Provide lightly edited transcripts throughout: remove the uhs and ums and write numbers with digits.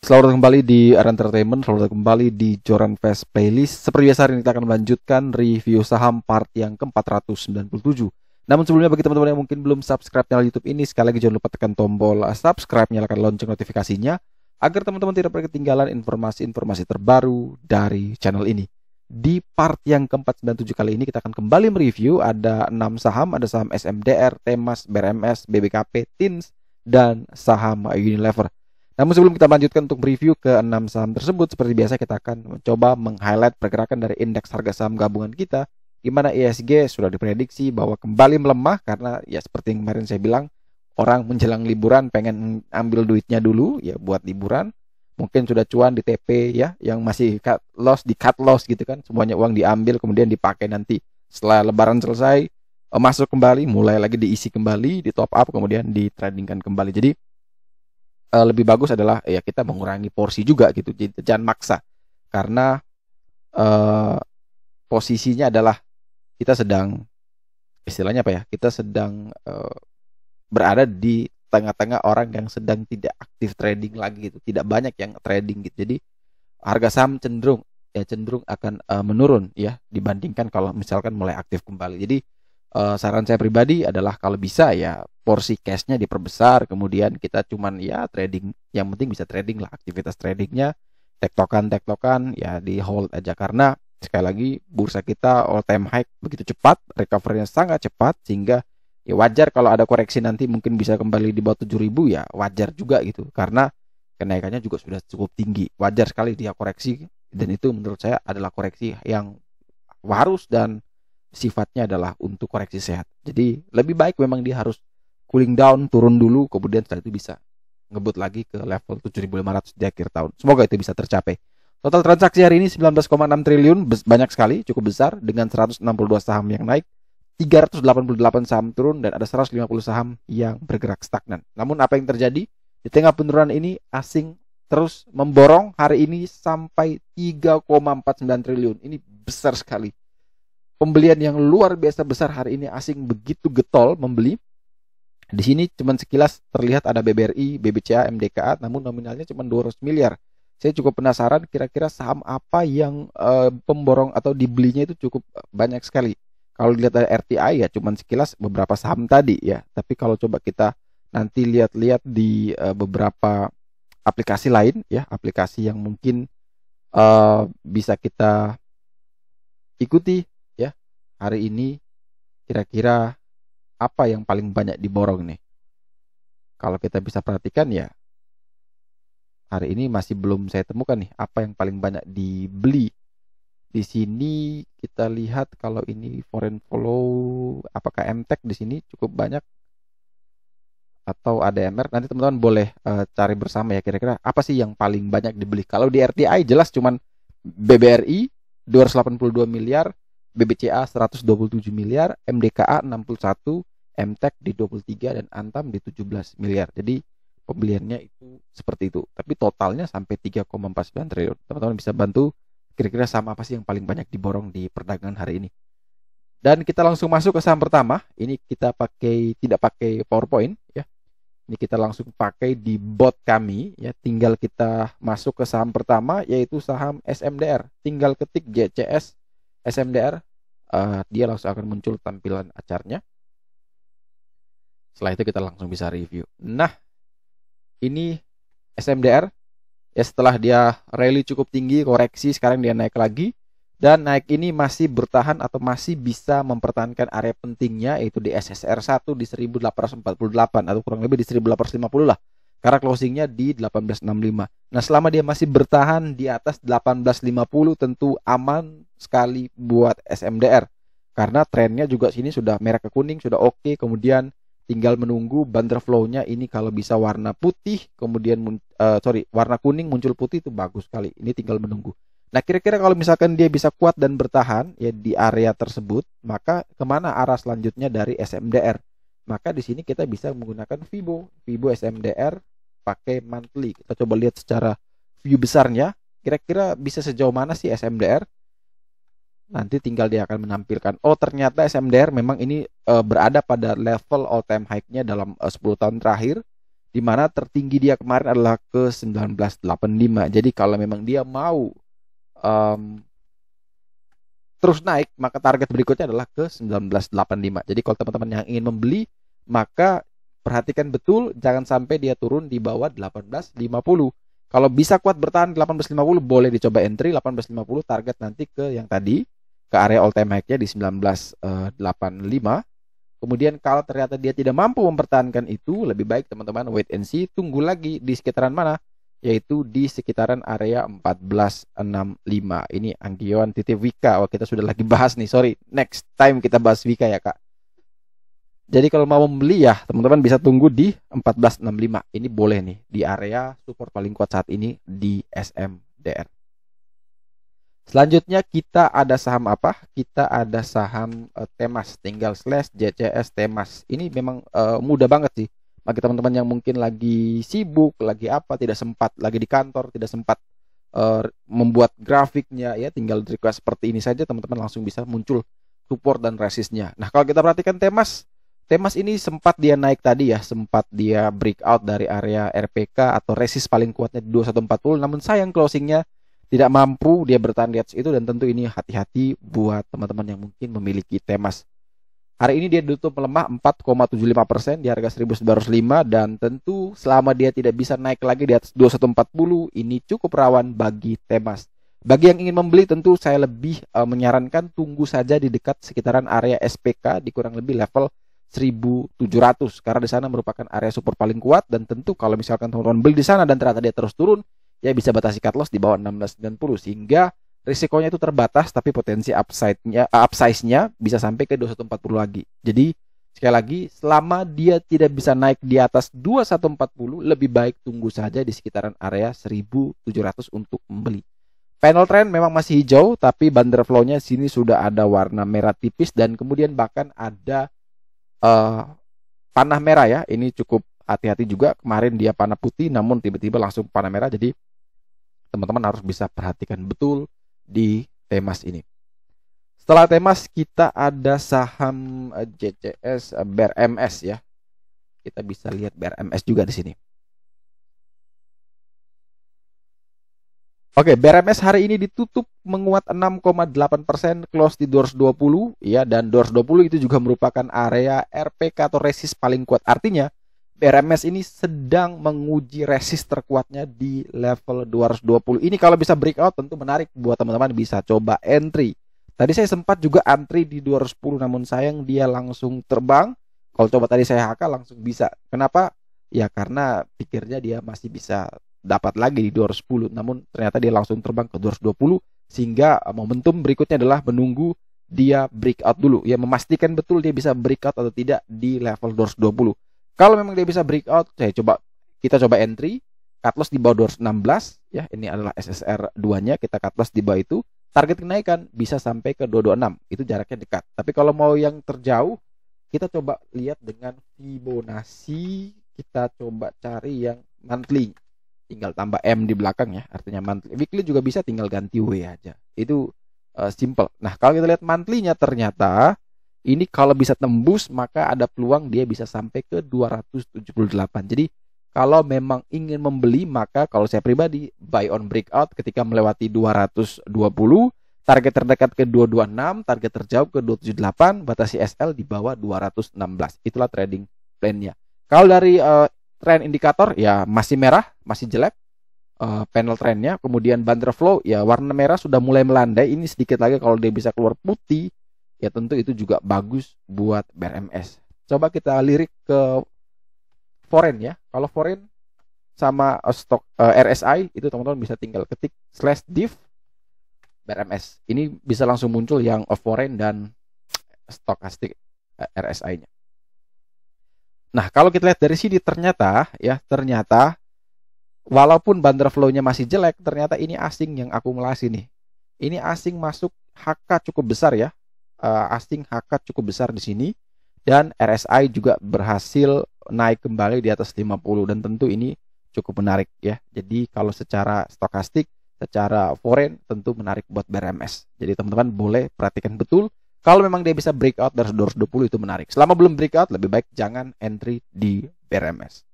Selamat datang kembali di Ara Entertainment, selamat datang kembali di Joran Fest Playlist. Seperti biasa hari ini kita akan melanjutkan review saham part yang ke-497. Namun sebelumnya bagi teman-teman yang mungkin belum subscribe channel YouTube ini, sekali lagi jangan lupa tekan tombol subscribe, nyalakan lonceng notifikasinya agar teman-teman tidak pernah ketinggalan informasi-informasi terbaru dari channel ini. Di part yang ke-497 kali ini kita akan kembali mereview ada 6 saham, ada saham SMDR, Temas, BRMS, BBKP, TINS, dan saham Unilever. Namun sebelum kita melanjutkan untuk review ke 6 saham tersebut, seperti biasa kita akan mencoba meng-highlight pergerakan dari indeks harga saham gabungan kita, di mana ISG sudah diprediksi bahwa kembali melemah karena ya seperti yang kemarin saya bilang, orang menjelang liburan pengen ambil duitnya dulu ya buat liburan, mungkin sudah cuan di TP ya, yang masih cut loss gitu kan, semuanya uang diambil kemudian dipakai nanti setelah lebaran selesai, masuk kembali, mulai lagi diisi kembali, di top up kemudian ditradingkan kembali. Jadi lebih bagus adalah ya kita mengurangi porsi juga gitu, jangan maksa karena posisinya adalah kita sedang istilahnya apa ya, kita sedang berada di tengah-tengah orang yang sedang tidak aktif trading lagi gitu, tidak banyak yang trading gitu. Jadi harga saham cenderung akan menurun ya dibandingkan kalau misalkan mulai aktif kembali. Jadi saran saya pribadi adalah kalau bisa ya porsi cashnya diperbesar, kemudian kita cuman ya trading, yang penting bisa trading lah, aktivitas tradingnya tektokan ya di hold aja, karena sekali lagi bursa kita all time high begitu cepat, recovery-nya sangat cepat, sehingga ya wajar kalau ada koreksi nanti mungkin bisa kembali di bawah 7.000 ya wajar juga gitu, karena kenaikannya juga sudah cukup tinggi, wajar sekali dia koreksi, dan itu menurut saya adalah koreksi yang harus dan sifatnya adalah untuk koreksi sehat. Jadi lebih baik memang dia harus cooling down, turun dulu, kemudian setelah itu bisa ngebut lagi ke level 7.500 di akhir tahun. Semoga itu bisa tercapai. Total transaksi hari ini 19,6 triliun, banyak sekali, cukup besar, dengan 162 saham yang naik, 388 saham turun, dan ada 150 saham yang bergerak stagnan. Namun apa yang terjadi? Di tengah penurunan ini, asing terus memborong hari ini sampai 3,49 triliun. Ini besar sekali. Pembelian yang luar biasa besar hari ini, asing begitu getol membeli. Di sini cuma sekilas terlihat ada BBRI, BBCA, MDKA, namun nominalnya cuma 200 miliar. Saya cukup penasaran kira-kira saham apa yang pemborong atau dibelinya itu cukup banyak sekali. Kalau dilihat dari RTI ya cuma sekilas beberapa saham tadi ya. Tapi kalau coba kita nanti lihat-lihat di beberapa aplikasi lain ya, aplikasi yang mungkin bisa kita ikuti ya. Hari ini kira-kira apa yang paling banyak diborong nih? Kalau kita bisa perhatikan ya, hari ini masih belum saya temukan nih apa yang paling banyak dibeli. Di sini kita lihat kalau ini foreign follow, apakah MTech di sini cukup banyak atau ADMR? Nanti teman-teman boleh cari bersama ya, kira-kira apa sih yang paling banyak dibeli. Kalau di RTI jelas cuman BBRI 282 miliar, BBCA 127 miliar, MDKA 61, MTech di 23, dan Antam di 17 miliar. Jadi pembeliannya itu seperti itu. Tapi totalnya sampai 3,49 triliun. Teman-teman bisa bantu kira-kira saham apa sih yang paling banyak diborong di perdagangan hari ini. Dan kita langsung masuk ke saham pertama. Ini kita tidak pakai PowerPoint ya. Ini kita langsung pakai di bot kami ya. Tinggal kita masuk ke saham pertama, yaitu saham SMDR. Tinggal ketik JCS SMDR, dia langsung akan muncul tampilan acaranya. Setelah itu kita langsung bisa review. Nah, ini SMDR ya, setelah dia rally cukup tinggi, koreksi, sekarang dia naik lagi, dan naik ini masih bertahan atau masih bisa mempertahankan area pentingnya, yaitu di SSR 1 di 1848 atau kurang lebih di 1850 lah, karena closingnya di 1865. Nah, selama dia masih bertahan di atas 1850 tentu aman sekali buat SMDR, karena trennya juga sini sudah merah ke kuning, sudah oke. Kemudian tinggal menunggu bundle flow-nya ini, kalau bisa warna putih kemudian warna kuning muncul putih, itu bagus sekali. Ini tinggal menunggu. Nah, kira-kira kalau misalkan dia bisa kuat dan bertahan ya di area tersebut, maka kemana arah selanjutnya dari SMDR? Maka di sini kita bisa menggunakan Fibo SMDR pakai monthly. Kita coba lihat secara view besarnya, kira-kira bisa sejauh mana sih SMDR. Nanti tinggal dia akan menampilkan, oh ternyata SMDR memang ini berada pada level all time high-nya dalam 10 tahun terakhir, di mana tertinggi dia kemarin adalah ke 1985. Jadi kalau memang dia mau terus naik, maka target berikutnya adalah ke 1985. Jadi kalau teman-teman yang ingin membeli, maka perhatikan betul jangan sampai dia turun di bawah 1850. Kalau bisa kuat bertahan di 1850, boleh dicoba entry 1850, target nanti ke yang tadi, ke area all time high-nya di 1985. Kemudian kalau ternyata dia tidak mampu mempertahankan itu, lebih baik teman-teman wait and see, tunggu lagi di sekitaran mana, yaitu di sekitaran area 1465. Ini Anggion titik Wika. Oh, kita sudah lagi bahas nih, sorry, next time kita bahas Wika ya kak. Jadi kalau mau membeli ya teman-teman bisa tunggu di 1465. Ini boleh nih di area support paling kuat saat ini di SMDR. Selanjutnya kita ada saham apa? Kita ada saham Temas, tinggal slash JCS Temas. Ini memang mudah banget sih bagi teman-teman yang mungkin lagi sibuk, lagi apa, tidak sempat, lagi di kantor, tidak sempat membuat grafiknya, ya tinggal request seperti ini saja, teman-teman langsung bisa muncul support dan resistnya. Nah kalau kita perhatikan Temas ini sempat dia naik tadi ya, sempat dia breakout dari area RPK atau resist paling kuatnya di 2140, namun sayang closingnya tidak mampu dia bertahan di atas itu, dan tentu ini hati-hati buat teman-teman yang mungkin memiliki Temas. Hari ini dia tutup melemah 4,75% di harga 1905, dan tentu selama dia tidak bisa naik lagi di atas 2140, ini cukup rawan bagi Temas. Bagi yang ingin membeli tentu saya lebih menyarankan tunggu saja di dekat sekitaran area SPK di kurang lebih level 1700, karena di sana merupakan area support paling kuat, dan tentu kalau misalkan teman-teman beli di sana dan ternyata dia terus turun, ya bisa batasi cut loss di bawah 1690, sehingga risikonya itu terbatas, tapi potensi upsize-nya bisa sampai ke 2140 lagi. Jadi sekali lagi, selama dia tidak bisa naik di atas 2140, lebih baik tunggu saja di sekitaran area 1700 untuk membeli. Panel trend memang masih hijau, tapi bundle flow-nya sini sudah ada warna merah tipis, dan kemudian bahkan ada panah merah ya. Ini cukup hati-hati juga. Kemarin dia panah putih, namun tiba-tiba langsung panah merah. Jadi teman-teman harus bisa perhatikan betul di Temas ini. Setelah Temas kita ada saham JCS BRMS ya. Kita bisa lihat BRMS juga di sini. Oke, BRMS hari ini ditutup menguat 6,8%, close di 220 ya, dan 220 itu juga merupakan area RPK atau resist paling kuat. Artinya BRMS ini sedang menguji resist terkuatnya di level 220. Ini kalau bisa breakout tentu menarik buat teman-teman bisa coba entry. Tadi saya sempat juga antri di 210, namun sayang dia langsung terbang. Kalau coba tadi saya HK langsung bisa. Kenapa? Ya karena pikirnya dia masih bisa dapat lagi di 210, namun ternyata dia langsung terbang ke 220, sehingga momentum berikutnya adalah menunggu dia breakout dulu, ya memastikan betul dia bisa breakout atau tidak di level 220. Kalau memang dia bisa breakout, kita coba entry, cut loss di bawah 216 ya, ini adalah SSR 2-nya, kita cut loss di bawah itu, target kenaikan bisa sampai ke 226, itu jaraknya dekat. Tapi kalau mau yang terjauh, kita coba lihat dengan Fibonacci, kita coba cari yang monthly. Tinggal tambah M di belakang ya, artinya monthly. Weekly juga bisa, tinggal ganti W aja. Itu simple. Nah, kalau kita lihat monthly-nya ternyata ini kalau bisa tembus maka ada peluang dia bisa sampai ke 278. Jadi kalau memang ingin membeli, maka kalau saya pribadi buy on breakout ketika melewati 220, target terdekat ke 226, target terjauh ke 278, batasi SL di bawah 216. Itulah trading plan-nya. Kalau dari trend indikator ya masih merah, masih jelek panel trendnya. Kemudian bundle flow ya warna merah sudah mulai melandai. Ini sedikit lagi kalau dia bisa keluar putih, ya tentu itu juga bagus buat BRMS. Coba kita lirik ke foreign ya. Kalau foreign sama stok RSI itu teman-teman bisa tinggal ketik /div BRMS. Ini bisa langsung muncul yang foreign dan stokastik RSI-nya. Nah, kalau kita lihat dari sini ternyata walaupun bundle flow-nya masih jelek, ternyata ini asing yang akumulasi nih. Ini asing masuk HK cukup besar ya. Asing HK cukup besar di sini, dan RSI juga berhasil naik kembali di atas 50, dan tentu ini cukup menarik ya. Jadi kalau secara stokastik, secara foreign tentu menarik buat BRMS. Jadi teman-teman boleh perhatikan betul. Kalau memang dia bisa breakout dari 220 itu menarik. Selama belum breakout, lebih baik jangan entry di BRMS.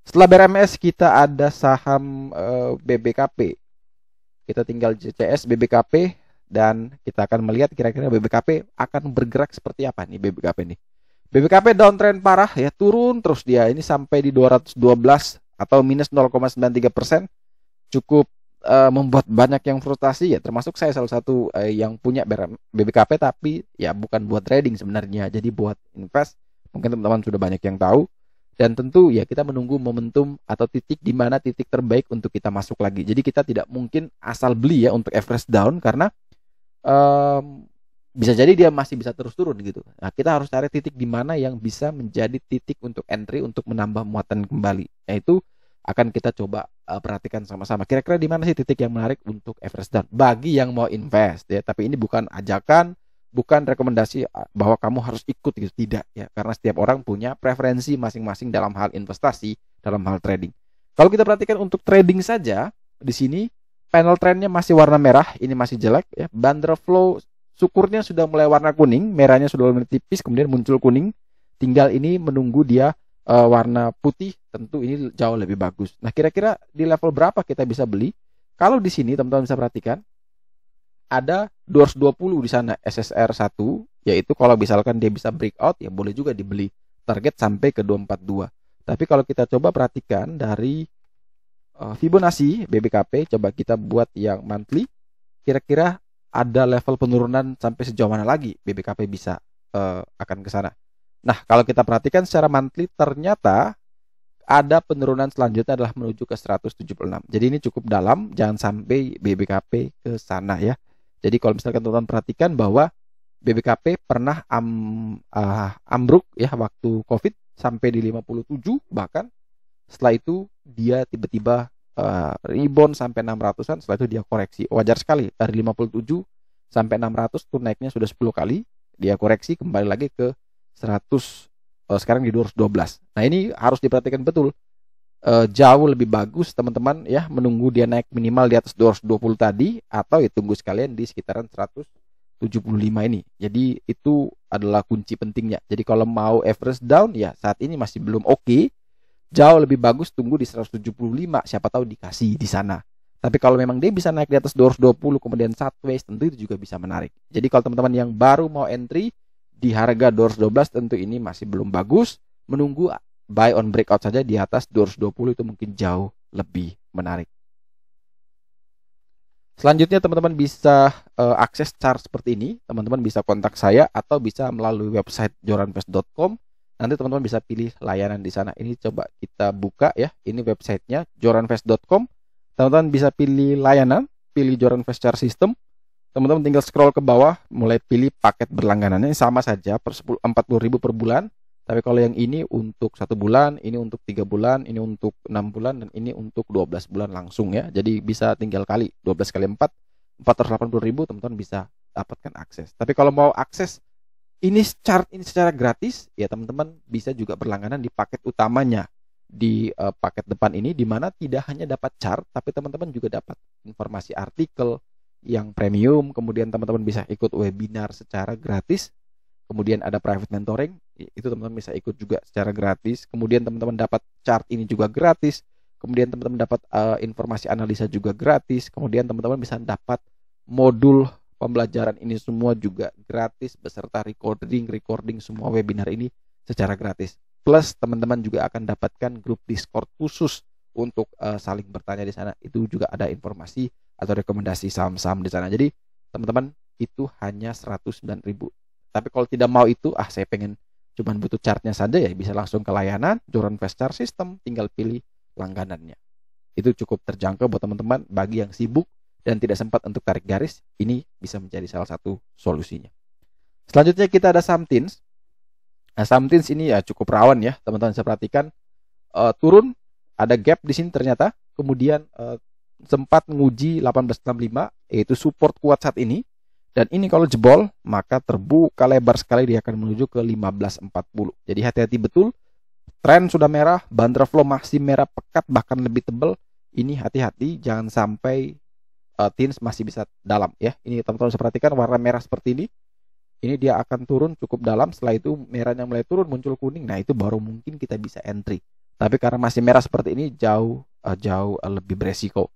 Setelah BRMS kita ada saham BBKP. Kita tinggal JCS BBKP dan kita akan melihat kira-kira BBKP akan bergerak seperti apa nih BBKP nih. BBKP downtrend parah ya, turun terus dia ini sampai di 212 atau minus 0,93%, cukup membuat banyak yang frustasi ya, termasuk saya salah satu yang punya BBKP, tapi ya bukan buat trading sebenarnya, jadi buat invest. Mungkin teman-teman sudah banyak yang tahu. Dan tentu ya kita menunggu momentum atau titik di mana titik terbaik untuk kita masuk lagi. Jadi kita tidak mungkin asal beli ya untuk average down, karena bisa jadi dia masih bisa terus turun gitu. Nah, kita harus cari titik di mana yang bisa menjadi titik untuk entry untuk menambah muatan kembali. Yaitu akan kita coba perhatikan sama-sama. Kira-kira di mana sih titik yang menarik untuk average down bagi yang mau invest ya. Tapi ini bukan ajakan, bukan rekomendasi bahwa kamu harus ikut gitu, tidak ya, karena setiap orang punya preferensi masing-masing dalam hal investasi, dalam hal trading. Kalau kita perhatikan untuk trading saja, di sini panel trendnya masih warna merah, ini masih jelek ya. Bandra flow syukurnya sudah mulai warna kuning, merahnya sudah mulai tipis, kemudian muncul kuning. Tinggal ini menunggu dia warna putih, tentu ini jauh lebih bagus. Nah, kira-kira di level berapa kita bisa beli? Kalau di sini teman-teman bisa perhatikan ada 220 di sana SSR 1, yaitu kalau misalkan dia bisa breakout ya boleh juga dibeli, target sampai ke 242. Tapi kalau kita coba perhatikan dari Fibonacci BBKP, coba kita buat yang monthly, kira-kira ada level penurunan sampai sejauh mana lagi BBKP bisa akan ke sana. Nah, kalau kita perhatikan secara monthly ternyata ada penurunan selanjutnya adalah menuju ke 176. Jadi ini cukup dalam, jangan sampai BBKP ke sana ya. Jadi kalau misalkan teman-teman perhatikan bahwa BBKP pernah ambruk ya waktu COVID sampai di 57, bahkan setelah itu dia tiba-tiba rebound sampai 600-an, setelah itu dia koreksi. Wajar sekali, dari 57 sampai 600 tuh naiknya sudah 10 kali, dia koreksi kembali lagi ke 100, sekarang di 212. Nah, ini harus diperhatikan betul. Jauh lebih bagus teman-teman ya menunggu dia naik minimal di atas 220 tadi, atau ya tunggu sekalian di sekitaran 175 ini. Jadi itu adalah kunci pentingnya. Jadi kalau mau average down ya saat ini masih belum oke. Jauh lebih bagus tunggu di 175, siapa tahu dikasih di sana. Tapi kalau memang dia bisa naik di atas 220 kemudian sideways, tentu itu juga bisa menarik. Jadi kalau teman-teman yang baru mau entry di harga 212, tentu ini masih belum bagus. Menunggu buy on breakout saja di atas 220 itu mungkin jauh lebih menarik. Selanjutnya teman-teman bisa akses chart seperti ini. Teman-teman bisa kontak saya atau bisa melalui website joranvest.com. Nanti teman-teman bisa pilih layanan di sana. Ini coba kita buka ya. Ini websitenya joranvest.com. Teman-teman bisa pilih layanan, pilih Joranvest Chart System. Teman-teman tinggal scroll ke bawah, mulai pilih paket berlangganannya. Sama saja per 40.000 per bulan. Tapi kalau yang ini untuk 1 bulan, ini untuk 3 bulan, ini untuk 6 bulan, dan ini untuk 12 bulan langsung ya. Jadi bisa tinggal kali 12 kali 4, 480.000 teman-teman bisa dapatkan akses. Tapi kalau mau akses ini chart ini secara gratis, ya teman-teman bisa juga berlangganan di paket utamanya. Di paket depan ini, di mana tidak hanya dapat chart, tapi teman-teman juga dapat informasi artikel yang premium. Kemudian teman-teman bisa ikut webinar secara gratis. Kemudian ada private mentoring, itu teman-teman bisa ikut juga secara gratis. Kemudian teman-teman dapat chart ini juga gratis. Kemudian teman-teman dapat informasi analisa juga gratis. Kemudian teman-teman bisa dapat modul pembelajaran ini semua juga gratis, beserta recording semua webinar ini secara gratis. Plus teman-teman juga akan dapatkan grup Discord khusus untuk saling bertanya di sana. Itu juga ada informasi atau rekomendasi saham-saham di sana. Jadi teman-teman itu hanya 109.000. Tapi kalau tidak mau itu, saya pengen cuman butuh chartnya saja, ya bisa langsung ke layanan Joranvest Chart System, tinggal pilih langganannya. Itu cukup terjangkau buat teman-teman. Bagi yang sibuk dan tidak sempat untuk tarik garis, ini bisa menjadi salah satu solusinya. Selanjutnya kita ada Samtins. Nah, Samtins ini ya cukup rawan ya, teman-teman bisa perhatikan turun, ada gap di sini ternyata, kemudian sempat menguji 1865, yaitu support kuat saat ini. Dan ini kalau jebol, maka terbuka lebar sekali, dia akan menuju ke 1540. Jadi hati-hati betul. Tren sudah merah, Bandra flow masih merah pekat, bahkan lebih tebal. Ini hati-hati, jangan sampai tins masih bisa dalam ya. Ini teman-teman bisa perhatikan warna merah seperti ini. Ini dia akan turun cukup dalam. Setelah itu merahnya mulai turun, muncul kuning. Nah, itu baru mungkin kita bisa entry. Tapi karena masih merah seperti ini jauh lebih beresiko.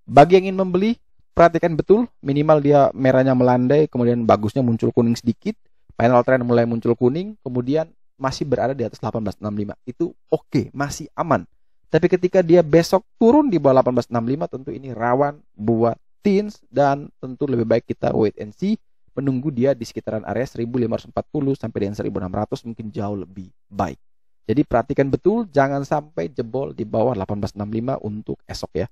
Bagi yang ingin membeli, perhatikan betul, minimal dia merahnya melandai, kemudian bagusnya muncul kuning sedikit, final trend mulai muncul kuning, kemudian masih berada di atas 1865. Itu oke, masih aman. Tapi ketika dia besok turun di bawah 1865, tentu ini rawan buat teens, dan tentu lebih baik kita wait and see, menunggu dia di sekitaran area 1540 sampai dengan 1600 mungkin jauh lebih baik. Jadi perhatikan betul, jangan sampai jebol di bawah 1865 untuk esok ya.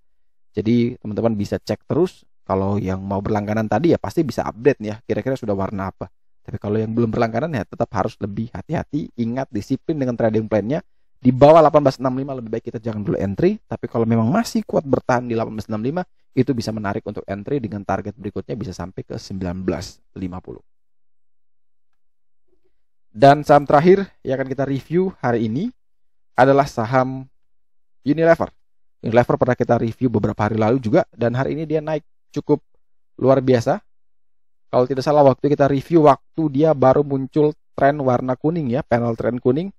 Jadi teman-teman bisa cek terus. Kalau yang mau berlangganan tadi ya pasti bisa update nih ya, kira-kira sudah warna apa. Tapi kalau yang belum berlangganan ya tetap harus lebih hati-hati. Ingat disiplin dengan trading plan-nya. Di bawah 1865 lebih baik kita jangan dulu entry. Tapi kalau memang masih kuat bertahan di 1865, itu bisa menarik untuk entry dengan target berikutnya bisa sampai ke 1950. Dan saham terakhir yang akan kita review hari ini adalah saham Unilever. Unilever pernah kita review beberapa hari lalu juga, dan hari ini dia naik cukup luar biasa. Kalau tidak salah waktu kita review, waktu dia baru muncul tren warna kuning ya, panel tren kuning.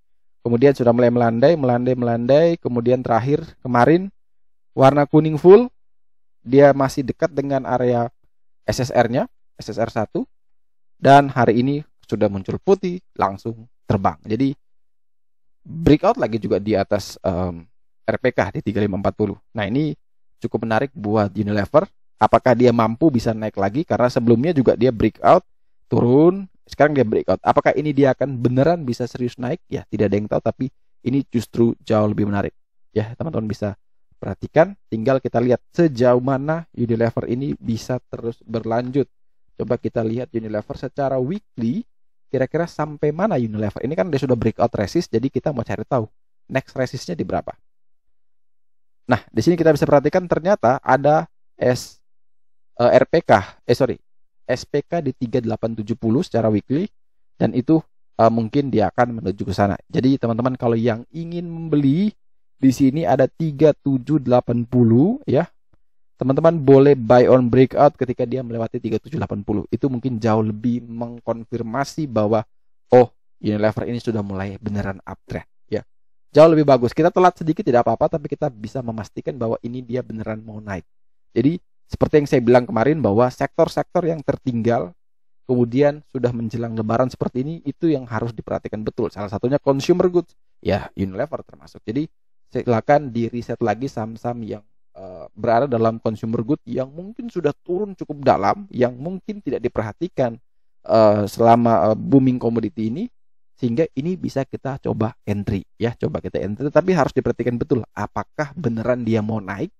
Kemudian sudah mulai melandai, kemudian terakhir kemarin warna kuning full. Dia masih dekat dengan area SSR-nya, SSR 1. Dan hari ini sudah muncul putih, langsung terbang. Jadi breakout lagi juga di atas RPK di 3540. Nah ini cukup menarik buat Unilever. Apakah dia mampu bisa naik lagi? Karena sebelumnya juga dia breakout, turun, sekarang dia breakout. Apakah ini dia akan beneran bisa serius naik? Ya tidak ada yang tahu, tapi ini justru jauh lebih menarik. Ya teman-teman bisa perhatikan, tinggal kita lihat sejauh mana Unilever ini bisa terus berlanjut. Coba kita lihat Unilever secara weekly, kira-kira sampai mana Unilever. Ini kan dia sudah breakout resist, jadi kita mau cari tahu next resistnya di berapa. Nah, di sini kita bisa perhatikan ternyata ada SPK di 3870 secara weekly, dan itu mungkin dia akan menuju ke sana. Jadi teman-teman kalau yang ingin membeli di sini ada 3780 ya. Teman-teman boleh buy on breakout ketika dia melewati 3780. Itu mungkin jauh lebih mengkonfirmasi bahwa oh, Unilever ini sudah mulai beneran uptrend ya. Jauh lebih bagus. Kita telat sedikit tidak apa-apa, tapi kita bisa memastikan bahwa ini dia beneran mau naik. Jadi seperti yang saya bilang kemarin bahwa sektor-sektor yang tertinggal kemudian sudah menjelang lebaran seperti ini, itu yang harus diperhatikan betul. Salah satunya consumer goods. Ya, Unilever termasuk. Jadi silakan di riset lagi saham-saham yang berada dalam consumer good yang mungkin sudah turun cukup dalam, yang mungkin tidak diperhatikan selama booming komoditi ini, sehingga ini bisa kita coba entry ya, tapi harus diperhatikan betul apakah beneran dia mau naik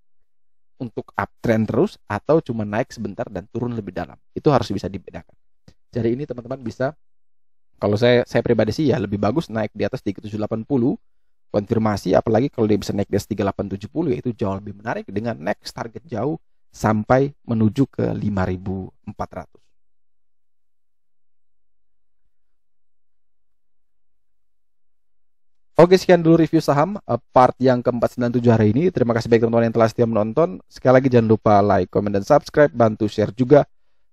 untuk uptrend terus atau cuma naik sebentar dan turun lebih dalam. Itu harus bisa dibedakan. Jadi ini teman-teman bisa, kalau saya pribadi sih ya lebih bagus naik di atas 3780 konfirmasi, apalagi kalau dia bisa naik di atas 3870 ya itu jauh lebih menarik dengan next target jauh sampai menuju ke 5400. Oke, sekian dulu review saham part yang ke-497 hari ini. Terima kasih bagi teman-teman yang telah setia menonton. Sekali lagi jangan lupa like, comment, dan subscribe. Bantu share juga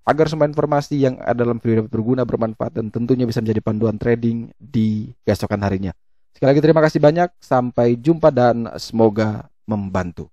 agar semua informasi yang ada dalam video dapat berguna, bermanfaat, dan tentunya bisa menjadi panduan trading di keesokan harinya. Sekali lagi terima kasih banyak, sampai jumpa dan semoga membantu.